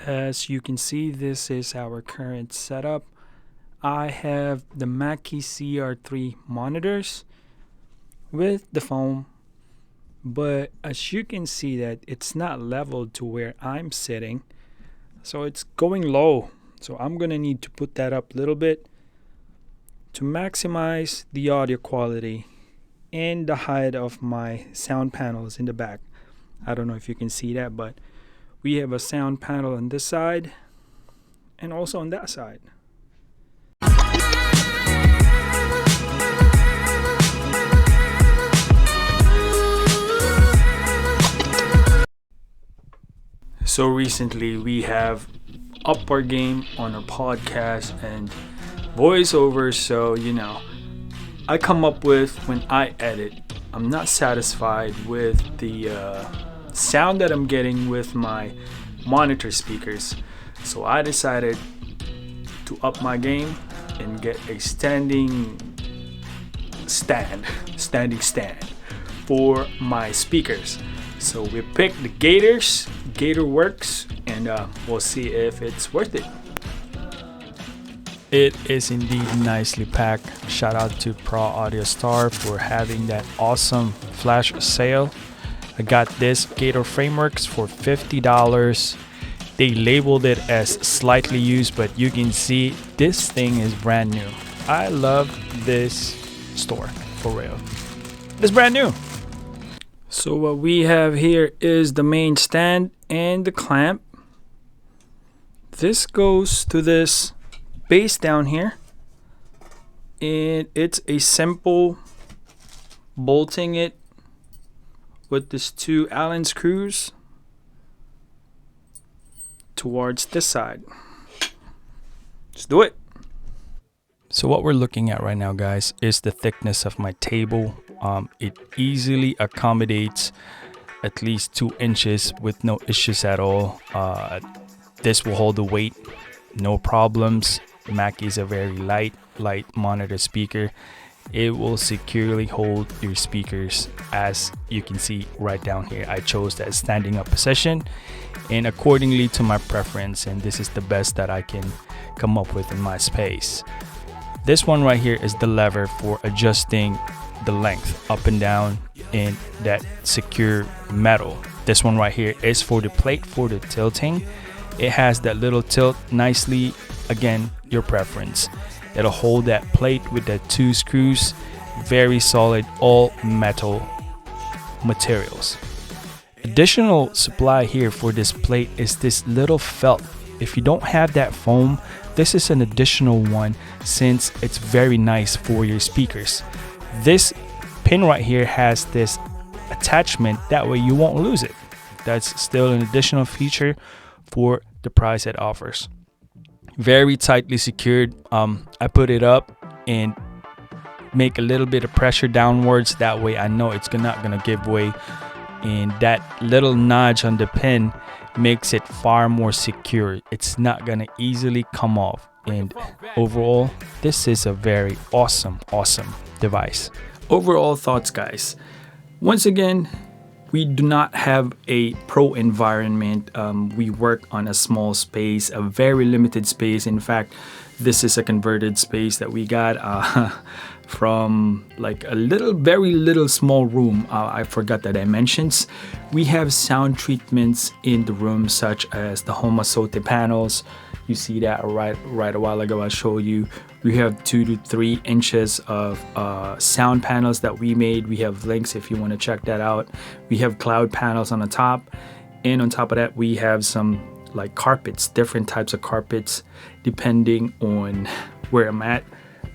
As you can see, this is our current setup. I have the Mackie CR3 monitors with the foam, but as you can see that it's not leveled to where I'm sitting, so it's going low. So I'm gonna need to put that up a little bit to maximize the audio quality and the height of my sound panels in the back. I don't know if you can see that, but we have a sound panel on this side and also on that side. So recently we have upped our game on our podcast and voiceovers, so I come up with, when I edit, I'm not satisfied with the sound that I'm getting with my monitor speakers. So I decided to up my game and get a standing stand for my speakers. So we picked the Gator Works, and we'll see if it's worth it. It is indeed nicely packed. Shout out to Pro Audio Star for having that awesome flash sale. I got this Gator Frameworks for $50. They labeled it as slightly used, but you can see this thing is brand new. I love this store, for real. It's brand new. So what we have here is the main stand and the clamp. This goes to this base down here, and it's a simple bolting it with these two Allen screws towards this side. Let's do it. So what we're looking at right now, guys, is the thickness of my table. It easily accommodates at least 2 inches with no issues at all. This will hold the weight, no problems. Mackie is a very light monitor speaker. It will securely hold your speakers, as you can see right down here. I chose that standing up position, and accordingly to my preference, and this is the best that I can come up with in my space. This one right here is the lever for adjusting the length up and down in that secure metal. This one right here is for the plate for the tilting. It has that little tilt nicely. Again, your preference. It'll hold that plate with the 2 screws. Very solid, all metal materials. Additional supply here for this plate is this little felt. If you don't have that foam, this is an additional one, since it's very nice for your speakers. This pin right here has this attachment, that way you won't lose it. That's still an additional feature for the price it offers. Very tightly secured. I put it up and make a little bit of pressure downwards, that way I know it's not gonna give way, and that little notch on the pin makes it far more secure. It's not gonna easily come off, and overall this is a very awesome device. Overall thoughts, guys. Once again, we do not have a pro environment. We work on a small space, a very limited space. In fact, this is a converted space that we got from like a very little small room. I forgot that I mentioned. We have sound treatments in the room, such as the Homasote panels. You see that right a while ago I showed you. We have 2 to 3 inches of sound panels that we made. We have links if you want to check that out. We have cloud panels on the top, and on top of that we have some like carpets, different types of carpets depending on where I'm at.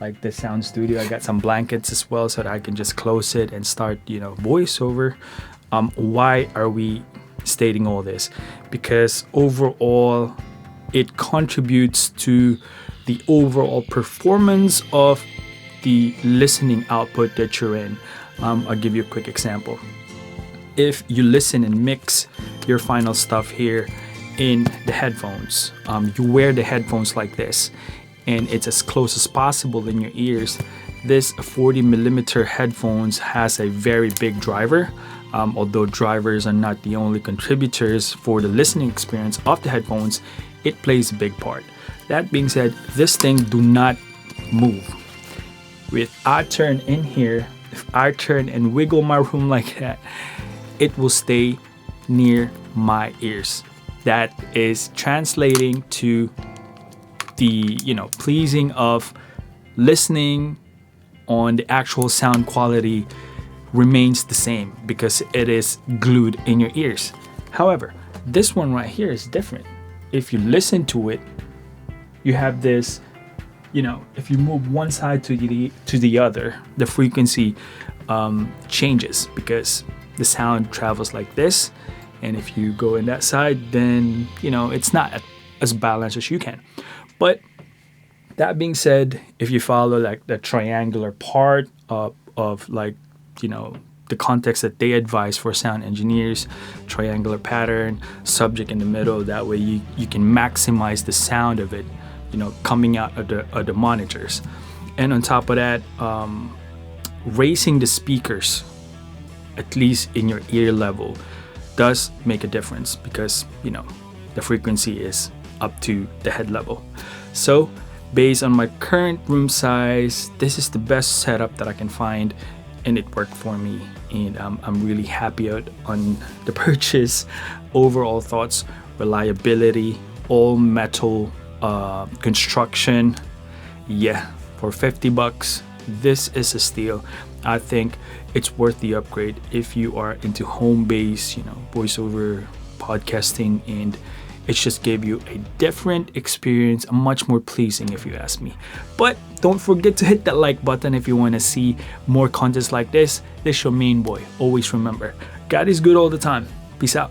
Like the sound studio, I got some blankets as well, so that I can just close it and start voiceover. Why are we stating all this? Because overall it contributes to the overall performance of the listening output that you're in. I'll give you a quick example. If you listen and mix your final stuff here in the headphones, you wear the headphones like this, and it's as close as possible in your ears. This 40mm headphones has a very big driver. Although drivers are not the only contributors for the listening experience of the headphones, it plays a big part. That being said, this thing do not move. If I turn in here, if I turn and wiggle my room like that, it will stay near my ears. That is translating to the, pleasing of listening on the actual sound quality remains the same because it is glued in your ears. However, this one right here is different. If you listen to it, you have this, if you move one side to the other, the frequency changes because the sound travels like this. And if you go in that side, then, it's not as balanced as you can. But that being said, if you follow like the triangular part of like, the context that they advise for sound engineers, triangular pattern, subject in the middle, that way you can maximize the sound of it, coming out of the monitors. And on top of that, raising the speakers, at least in your ear level, does make a difference because, the frequency is up to the head level. So based on my current room size, this is the best setup that I can find, and it worked for me, and I'm really happy on the purchase. Overall thoughts: reliability, all metal construction. Yeah, for $50, this is a steal. I think it's worth the upgrade if you are into home-based, voiceover podcasting, and it just gave you a different experience, much more pleasing if you ask me. But don't forget to hit that like button if you want to see more contents like this. This is your main boy. Always remember, God is good all the time. Peace out.